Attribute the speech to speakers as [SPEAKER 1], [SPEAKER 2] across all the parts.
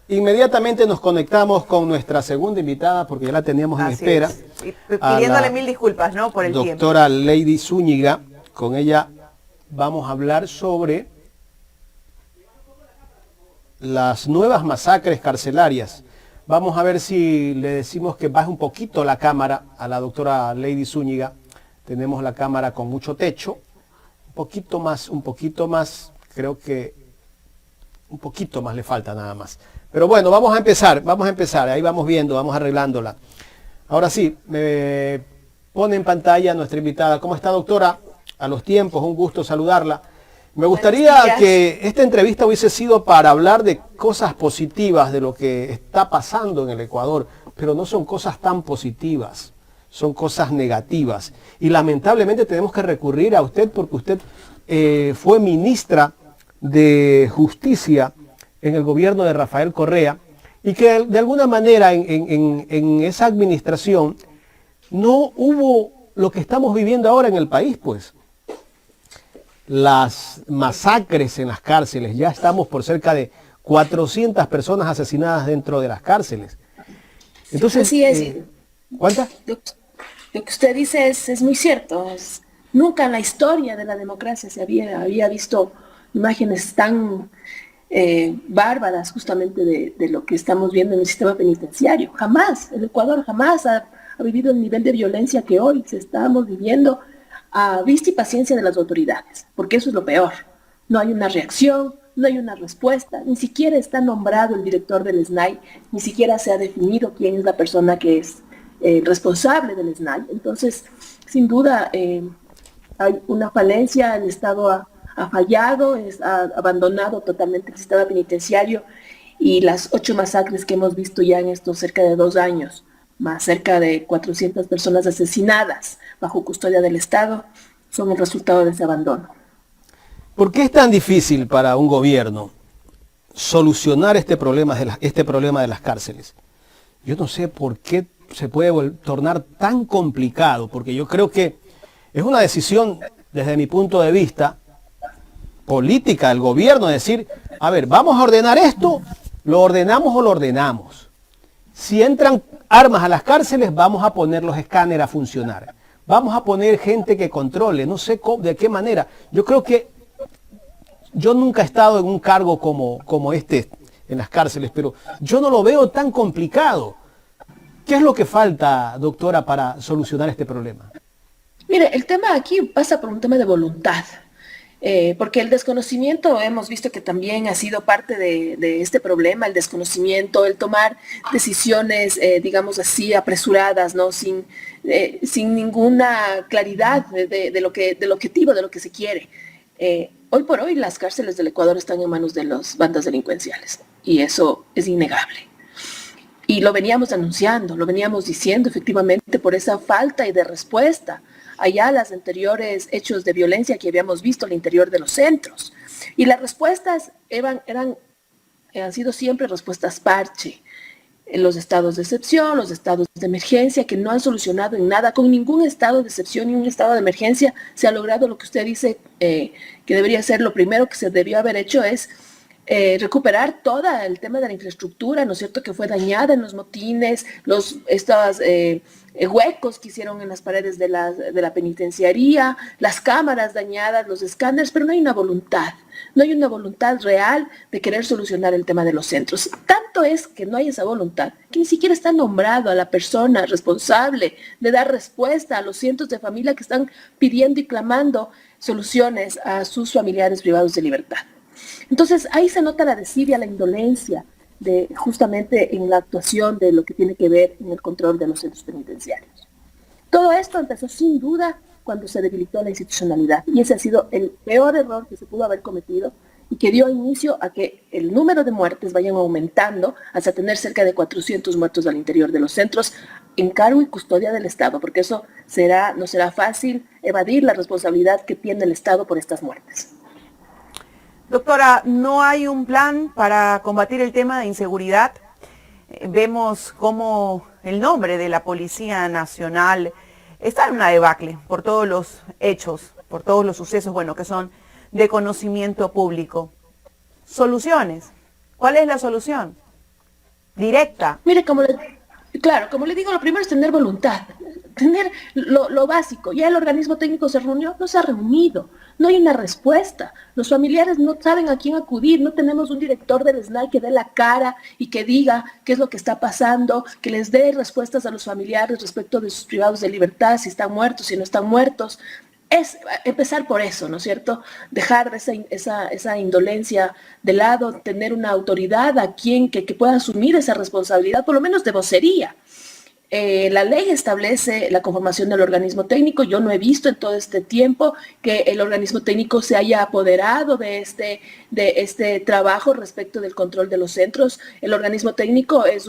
[SPEAKER 1] Inmediatamente nos conectamos con nuestra segunda invitada, porque ya la teníamos en espera.
[SPEAKER 2] Y pidiéndole mil disculpas, ¿no?, por el tiempo.
[SPEAKER 1] Doctora Lady Zúñiga. Con ella vamos a hablar sobre las nuevas masacres carcelarias. Vamos a ver si le decimos que baje un poquito la cámara a la doctora Lady Zúñiga. Tenemos la cámara con mucho techo. Un poquito más, creo que un poquito más le falta nada más. Pero bueno, vamos a empezar, ahí vamos viendo, vamos arreglándola. Ahora sí, me pone en pantalla nuestra invitada. ¿Cómo está, doctora? A los tiempos, un gusto saludarla. Me gustaría que esta entrevista hubiese sido para hablar de cosas positivas de lo que está pasando en el Ecuador, pero no son cosas tan positivas, son cosas negativas. Y lamentablemente tenemos que recurrir a usted porque usted fue ministra de Justicia en el gobierno de Rafael Correa, y que de alguna manera en esa administración no hubo lo que estamos viviendo ahora en el país, pues. Las masacres en las cárceles, ya estamos por cerca de 400 personas asesinadas dentro de las cárceles. Entonces,
[SPEAKER 3] así es.
[SPEAKER 1] ¿Cuántas?
[SPEAKER 3] Lo que usted dice es muy cierto. Nunca en la historia de la democracia se había visto imágenes tan bárbaras justamente de lo que estamos viendo en el sistema penitenciario. Jamás, el Ecuador jamás ha vivido el nivel de violencia que hoy se estamos viviendo a vista y paciencia de las autoridades, porque eso es lo peor. No hay una reacción, no hay una respuesta, ni siquiera está nombrado el director del SNAI, ni siquiera se ha definido quién es la persona que es responsable del SNAI. Entonces, sin duda, hay una falencia, el Estado ha fallado, ha abandonado totalmente el sistema penitenciario, y las 8 masacres que hemos visto ya en estos cerca de 2 años, más cerca de 400 personas asesinadas bajo custodia del Estado, son el resultado de ese abandono.
[SPEAKER 1] ¿Por qué es tan difícil para un gobierno solucionar este problema de las cárceles? Yo no sé por qué se puede tornar tan complicado, porque yo creo que es una decisión, desde mi punto de vista, política del gobierno, decir, a ver, vamos a ordenar esto, ¿lo ordenamos o lo ordenamos? Si entran armas a las cárceles, vamos a poner los escáneres a funcionar. Vamos a poner gente que controle, no sé de qué manera. Yo creo que yo nunca he estado en un cargo como este en las cárceles, pero yo no lo veo tan complicado. ¿Qué es lo que falta, doctora, para solucionar este problema?
[SPEAKER 3] Mire, el tema aquí pasa por un tema de voluntad. Porque el desconocimiento, hemos visto que también ha sido parte de este problema, el desconocimiento, el tomar decisiones, digamos así, apresuradas, ¿no? Sin ninguna claridad del objetivo, de lo que se quiere. Hoy por hoy las cárceles del Ecuador están en manos de las bandas delincuenciales, y eso es innegable. Y lo veníamos anunciando, lo veníamos diciendo efectivamente por esa falta y de respuesta allá las anteriores hechos de violencia que habíamos visto al interior de los centros. Y las respuestas han sido siempre respuestas parche. En los estados de excepción, los estados de emergencia, que no han solucionado en nada. Con ningún estado de excepción ni un estado de emergencia se ha logrado lo que usted dice que debería ser lo primero que se debió haber hecho, es recuperar todo el tema de la infraestructura, ¿no es cierto?, que fue dañada en los motines, estos huecos que hicieron en las paredes de la penitenciaría, las cámaras dañadas, los escáneres, pero no hay una voluntad real de querer solucionar el tema de los centros. Tanto es que no hay esa voluntad, que ni siquiera está nombrado a la persona responsable de dar respuesta a los cientos de familias que están pidiendo y clamando soluciones a sus familiares privados de libertad. Entonces ahí se nota la desidia, la indolencia justamente en la actuación de lo que tiene que ver en el control de los centros penitenciarios. Todo esto empezó sin duda cuando se debilitó la institucionalidad, y ese ha sido el peor error que se pudo haber cometido y que dio inicio a que el número de muertes vayan aumentando hasta tener cerca de 400 muertos al interior de los centros en cargo y custodia del Estado, porque eso no será fácil evadir la responsabilidad que tiene el Estado por estas muertes.
[SPEAKER 2] Doctora, ¿no hay un plan para combatir el tema de inseguridad? Vemos cómo el nombre de la Policía Nacional está en una debacle por todos los hechos, por todos los sucesos, que son de conocimiento público. Soluciones. ¿Cuál es la solución? directa.
[SPEAKER 3] Mire, claro, como le digo, lo primero es tener voluntad, tener lo básico. Ya el organismo técnico se reunió, no se ha reunido, no hay una respuesta. Los familiares no saben a quién acudir, no tenemos un director del SNAI que dé la cara y que diga qué es lo que está pasando, que les dé respuestas a los familiares respecto de sus privados de libertad, si están muertos, si no están muertos. Es empezar por eso, ¿no es cierto? Dejar esa indolencia de lado, tener una autoridad a quien que pueda asumir esa responsabilidad, por lo menos de vocería. La ley establece la conformación del organismo técnico. Yo no he visto en todo este tiempo que el organismo técnico se haya apoderado de este trabajo respecto del control de los centros. El organismo técnico es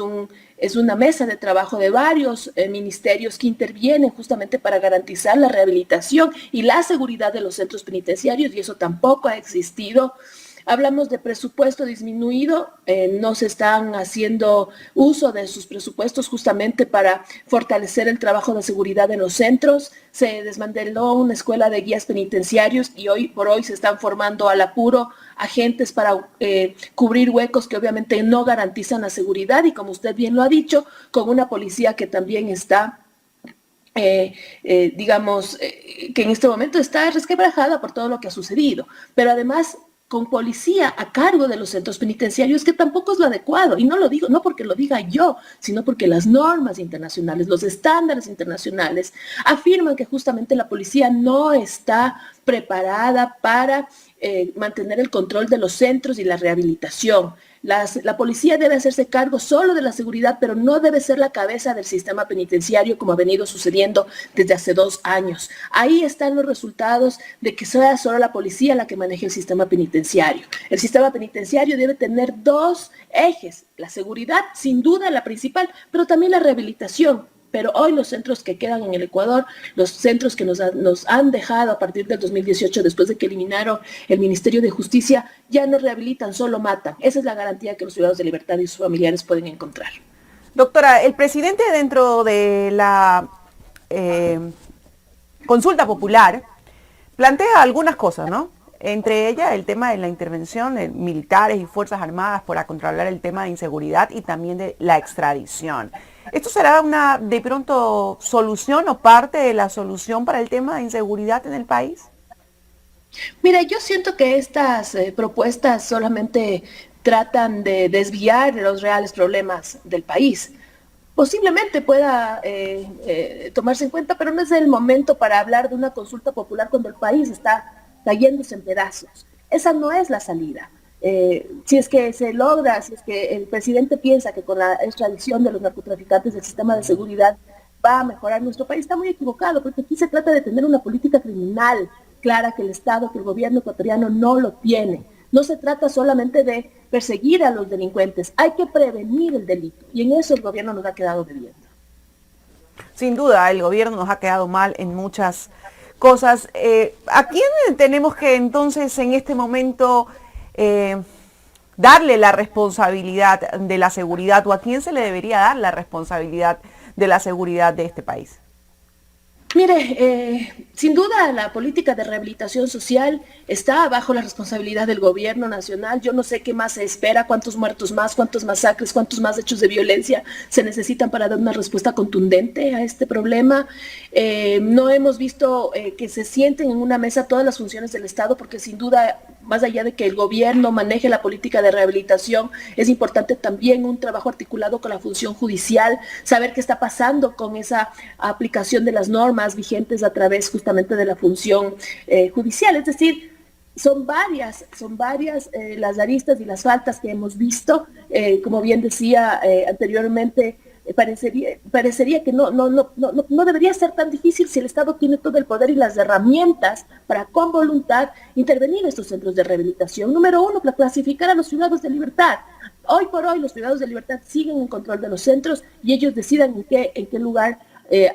[SPEAKER 3] una mesa de trabajo de varios ministerios que intervienen justamente para garantizar la rehabilitación y la seguridad de los centros penitenciarios, y eso tampoco ha existido. Hablamos de presupuesto disminuido, no se están haciendo uso de sus presupuestos justamente para fortalecer el trabajo de seguridad en los centros. Se desmanteló una escuela de guías penitenciarios y hoy por hoy se están formando al apuro agentes para cubrir huecos que obviamente no garantizan la seguridad, y como usted bien lo ha dicho, con una policía que también está que en este momento está resquebrajada por todo lo que ha sucedido, pero además con policía a cargo de los centros penitenciarios, que tampoco es lo adecuado. Y no lo digo, no porque lo diga yo, sino porque las normas internacionales, los estándares internacionales afirman que justamente la policía no está preparada para mantener el control de los centros y la rehabilitación. La policía debe hacerse cargo solo de la seguridad, pero no debe ser la cabeza del sistema penitenciario, como ha venido sucediendo desde hace 2 años. Ahí están los resultados de que sea solo la policía la que maneje el sistema penitenciario. El sistema penitenciario debe tener 2 ejes: la seguridad, sin duda la principal, pero también la rehabilitación. Pero hoy los centros que quedan en el Ecuador, los centros que nos han dejado a partir del 2018, después de que eliminaron el Ministerio de Justicia, ya no rehabilitan, solo matan. Esa es la garantía que los privados de libertad y sus familiares pueden encontrar.
[SPEAKER 2] Doctora, el presidente, dentro de la consulta popular, plantea algunas cosas, ¿no? Entre ellas el tema de la intervención de militares y Fuerzas Armadas para controlar el tema de inseguridad y también de la extradición. ¿Esto será una, de pronto, solución o parte de la solución para el tema de inseguridad en el país?
[SPEAKER 3] Mira, yo siento que estas propuestas solamente tratan de desviar los reales problemas del país. Posiblemente pueda tomarse en cuenta, pero no es el momento para hablar de una consulta popular cuando el país está cayéndose en pedazos. Esa no es la salida. Si es que se logra, si es que el presidente piensa que con la extradición de los narcotraficantes del sistema de seguridad va a mejorar nuestro país, está muy equivocado, porque aquí se trata de tener una política criminal clara que el Estado, que el gobierno ecuatoriano no lo tiene. No se trata solamente de perseguir a los delincuentes, hay que prevenir el delito, y en eso el gobierno nos ha quedado debiendo.
[SPEAKER 2] Sin duda, el gobierno nos ha quedado mal en muchas cosas. ¿A quién tenemos que entonces en este momento darle la responsabilidad de la seguridad, o a quién se le debería dar la responsabilidad de la seguridad de este país?
[SPEAKER 3] Mire, sin duda la política de rehabilitación social está bajo la responsabilidad del gobierno nacional. Yo no sé qué más se espera, cuántos muertos más, cuántos masacres, cuántos más hechos de violencia se necesitan para dar una respuesta contundente a este problema. No hemos visto que se sienten en una mesa todas las funciones del Estado, porque sin duda, más allá de que el gobierno maneje la política de rehabilitación, es importante también un trabajo articulado con la función judicial, saber qué está pasando con esa aplicación de las normas vigentes a través justamente de la función judicial. Es decir, son varias las aristas y las faltas que hemos visto. Como bien decía anteriormente, parecería que no debería ser tan difícil si el Estado tiene todo el poder y las herramientas para, con voluntad, intervenir en estos centros de rehabilitación. Número 1, para clasificar a los privados de libertad. Hoy por hoy los privados de libertad siguen en control de los centros y ellos decidan en qué lugar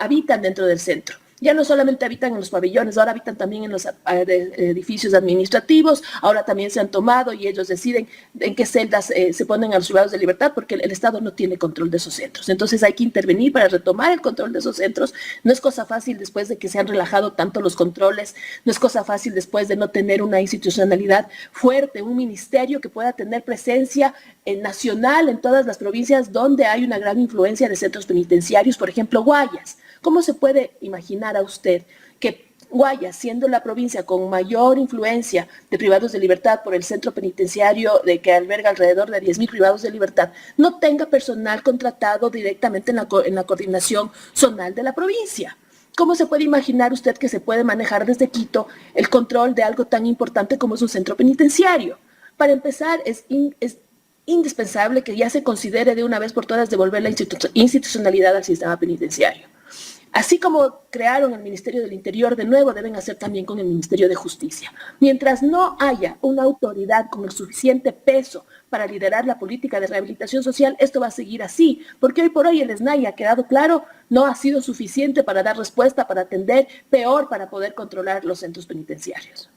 [SPEAKER 3] habitan dentro del centro. Ya no solamente habitan en los pabellones, ahora habitan también en los edificios administrativos, ahora también se han tomado y ellos deciden en qué celdas se ponen a los privados de libertad, porque el Estado no tiene control de esos centros. Entonces hay que intervenir para retomar el control de esos centros. No es cosa fácil después de que se han relajado tanto los controles, no es cosa fácil después de no tener una institucionalidad fuerte, un ministerio que pueda tener presencia nacional en todas las provincias donde hay una gran influencia de centros penitenciarios, por ejemplo, Guayas. ¿Cómo se puede imaginar a usted que Guayas, siendo la provincia con mayor influencia de privados de libertad por el centro penitenciario que alberga alrededor de 10,000 privados de libertad, no tenga personal contratado directamente en la coordinación zonal de la provincia? ¿Cómo se puede imaginar usted que se puede manejar desde Quito el control de algo tan importante como es un centro penitenciario? Para empezar, es indispensable que ya se considere de una vez por todas devolver la institucionalidad al sistema penitenciario. Así como crearon el Ministerio del Interior, de nuevo deben hacer también con el Ministerio de Justicia. Mientras no haya una autoridad con el suficiente peso para liderar la política de rehabilitación social, esto va a seguir así, porque hoy por hoy el SNAI, ha quedado claro, no ha sido suficiente para dar respuesta, para atender, peor para poder controlar los centros penitenciarios.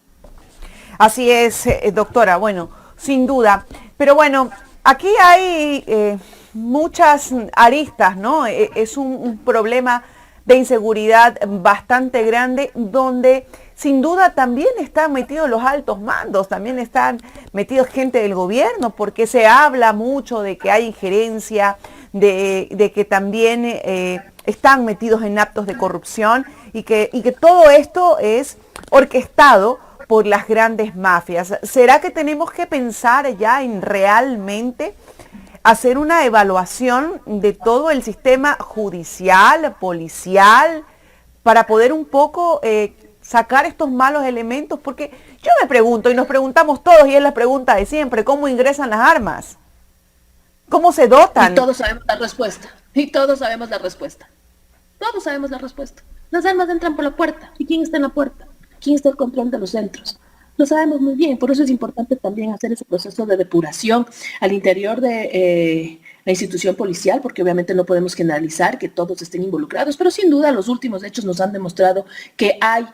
[SPEAKER 2] Así es, doctora, bueno, sin duda. Pero bueno, aquí hay muchas aristas, ¿no? Es un problema de inseguridad bastante grande, donde sin duda también están metidos los altos mandos, también están metidos gente del gobierno, porque se habla mucho de que hay injerencia, de que también están metidos en actos de corrupción y que todo esto es orquestado por las grandes mafias. ¿Será que tenemos que pensar ya en realmente hacer una evaluación de todo el sistema judicial, policial, para poder un poco sacar estos malos elementos? Porque yo me pregunto, y nos preguntamos todos, y es la pregunta de siempre, ¿cómo ingresan las armas? ¿Cómo se dotan?
[SPEAKER 3] Y todos sabemos la respuesta, Todos sabemos la respuesta. Las armas entran por la puerta. ¿Y quién está en la puerta? ¿Quién está el control de los centros? Lo sabemos muy bien, por eso es importante también hacer ese proceso de depuración al interior de la institución policial, porque obviamente no podemos generalizar que todos estén involucrados, pero sin duda los últimos hechos nos han demostrado que hay,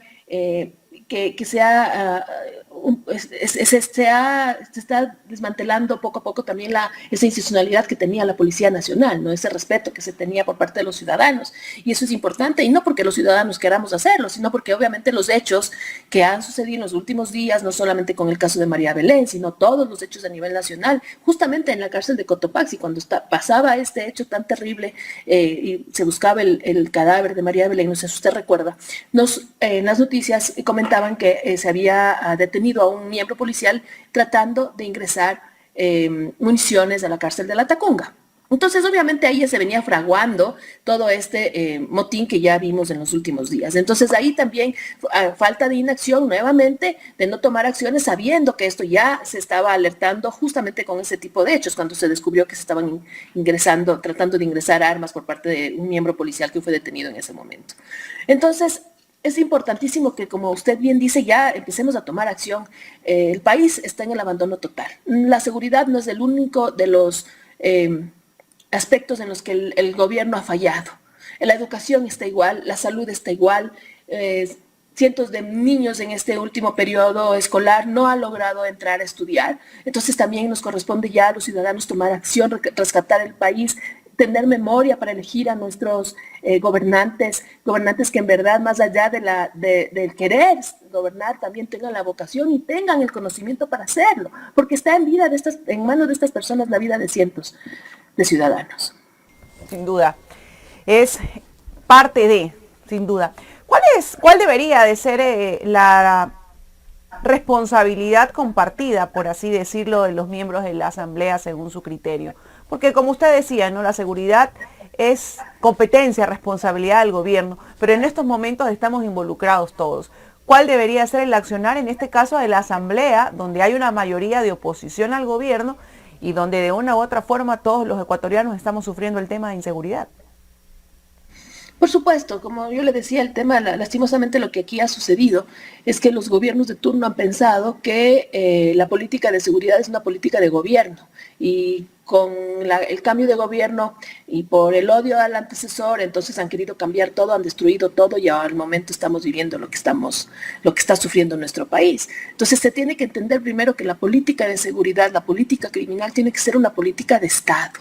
[SPEAKER 3] se está desmantelando poco a poco también esa institucionalidad que tenía la Policía Nacional, ¿no? Ese respeto que se tenía por parte de los ciudadanos. Y eso es importante, y no porque los ciudadanos queramos hacerlo, sino porque obviamente los hechos que han sucedido en los últimos días, no solamente con el caso de María Belén, sino todos los hechos a nivel nacional, justamente en la cárcel de Cotopaxi, cuando pasaba este hecho tan terrible y se buscaba el cadáver de María Belén, no sé si usted recuerda, en las noticias comentaban que se había detenido a un miembro policial tratando de ingresar municiones a la cárcel de La Tacunga. Entonces, obviamente, ahí ya se venía fraguando todo este motín que ya vimos en los últimos días. Entonces, ahí también falta de inacción nuevamente, de no tomar acciones sabiendo que esto ya se estaba alertando justamente con ese tipo de hechos, cuando se descubrió que se estaban tratando de ingresar armas por parte de un miembro policial que fue detenido en ese momento. Entonces, es importantísimo que, como usted bien dice, ya empecemos a tomar acción. El país está en el abandono total. La seguridad no es el único de los aspectos en los que el gobierno ha fallado. La educación está igual, la salud está igual. Cientos de niños en este último periodo escolar no han logrado entrar a estudiar. Entonces también nos corresponde ya a los ciudadanos tomar acción, rescatar el país, tener memoria para elegir a nuestros gobernantes que en verdad, más allá del querer gobernar, también tengan la vocación y tengan el conocimiento para hacerlo, porque está en manos de estas personas la vida de cientos de ciudadanos.
[SPEAKER 2] Sin duda, es parte de, sin duda. ¿Cuál debería de ser la responsabilidad compartida, por así decirlo, de los miembros de la Asamblea según su criterio? Porque como usted decía, ¿no? La seguridad es competencia, responsabilidad del gobierno, pero en estos momentos estamos involucrados todos. ¿Cuál debería ser el accionar en este caso de la Asamblea, donde hay una mayoría de oposición al gobierno y donde de una u otra forma todos los ecuatorianos estamos sufriendo el tema de inseguridad?
[SPEAKER 3] Por supuesto, como yo le decía, el tema, lastimosamente lo que aquí ha sucedido es que los gobiernos de turno han pensado que la política de seguridad es una política de gobierno y con el cambio de gobierno y por el odio al antecesor, entonces han querido cambiar todo, han destruido todo y al momento estamos viviendo lo que está sufriendo nuestro país. Entonces se tiene que entender primero que la política de seguridad, la política criminal tiene que ser una política de Estado.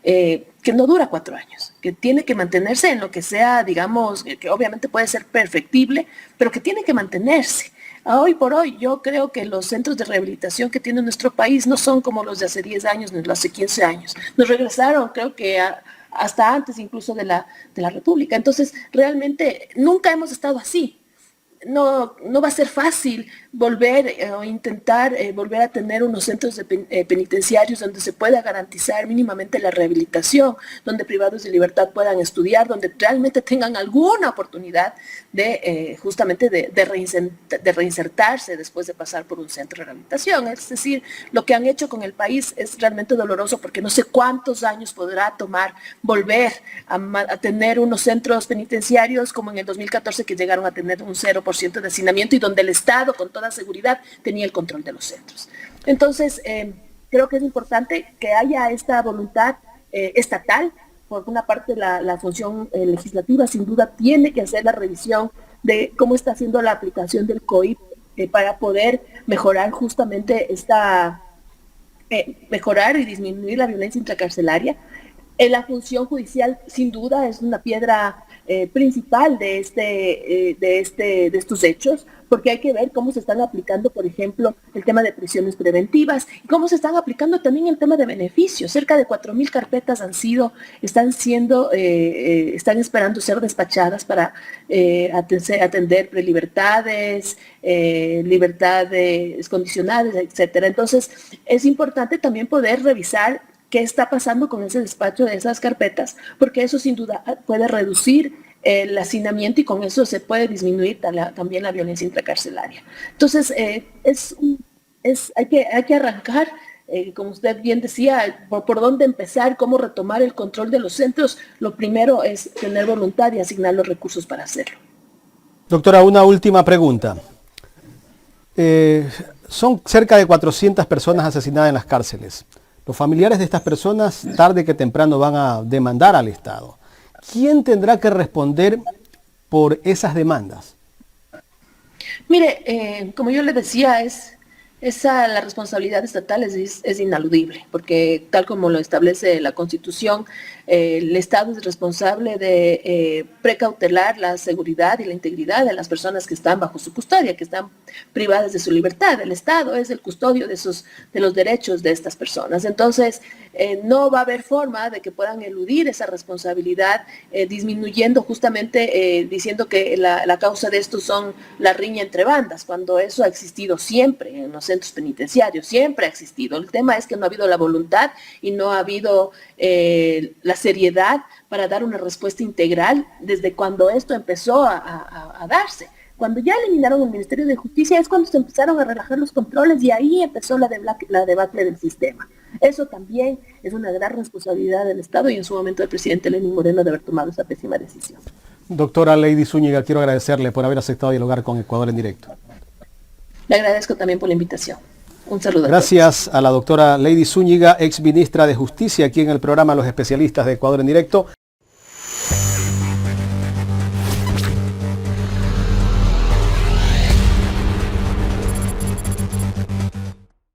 [SPEAKER 3] Que no dura 4 años, que tiene que mantenerse en lo que sea, digamos, que obviamente puede ser perfectible, pero que tiene que mantenerse. Hoy por hoy yo creo que los centros de rehabilitación que tiene nuestro país no son como los de hace 10 años, ni los de hace 15 años. Nos regresaron, creo que hasta antes incluso de la República. Entonces, realmente nunca hemos estado así. No va a ser fácil volver o intentar volver a tener unos centros penitenciarios donde se pueda garantizar mínimamente la rehabilitación, donde privados de libertad puedan estudiar, donde realmente tengan alguna oportunidad de justamente de reinsertarse después de pasar por un centro de rehabilitación. Es decir, lo que han hecho con el país es realmente doloroso porque no sé cuántos años podrá tomar volver a tener unos centros penitenciarios como en el 2014 que llegaron a tener un 0% de hacinamiento y donde el Estado con toda seguridad tenía el control de los centros. Entonces, creo que es importante que haya esta voluntad estatal. Por una parte, la función legislativa sin duda tiene que hacer la revisión de cómo está haciendo la aplicación del COIP para poder mejorar justamente mejorar y disminuir la violencia intracarcelaria. La función judicial sin duda es una piedra principal de estos hechos, porque hay que ver cómo se están aplicando, por ejemplo, el tema de prisiones preventivas y cómo se están aplicando también el tema de beneficios. Cerca de 4,000 carpetas están esperando ser despachadas para atender prelibertades, libertades condicionales, etcétera. Entonces, es importante también poder revisar qué está pasando con ese despacho de esas carpetas, porque eso sin duda puede reducir el hacinamiento y con eso se puede disminuir también la violencia intracarcelaria. Entonces, hay que arrancar, como usted bien decía, por dónde empezar, cómo retomar el control de los centros. Lo primero es tener voluntad y asignar los recursos para hacerlo.
[SPEAKER 1] Doctora, una última pregunta. Son cerca de 400 personas asesinadas en las cárceles. Los familiares de estas personas, tarde que temprano, van a demandar al Estado. ¿Quién tendrá que responder por esas demandas?
[SPEAKER 3] Mire, como yo le decía, la responsabilidad estatal es inaludible, porque tal como lo establece la Constitución, el Estado es responsable de precautelar la seguridad y la integridad de las personas que están bajo su custodia, que están privadas de su libertad. El Estado es el custodio de los derechos de estas personas. Entonces, no va a haber forma de que puedan eludir esa responsabilidad, disminuyendo justamente, diciendo que la causa de esto son la riña entre bandas, cuando eso ha existido siempre en los centros penitenciarios, siempre ha existido. El tema es que no ha habido la voluntad y no ha habido la seriedad para dar una respuesta integral desde cuando esto empezó a darse. Cuando ya eliminaron el Ministerio de Justicia es cuando se empezaron a relajar los controles y ahí empezó la debacle del sistema. Eso también es una gran responsabilidad del Estado y en su momento del presidente Lenín Moreno de haber tomado esa pésima decisión.
[SPEAKER 1] Doctora Lady Zúñiga, quiero agradecerle por haber aceptado dialogar con Ecuador en Directo.
[SPEAKER 3] Le agradezco también por la invitación. Un saludo.
[SPEAKER 1] Gracias a la doctora Lady Zúñiga, ex ministra de Justicia, aquí en el programa Los Especialistas de Ecuador en Directo.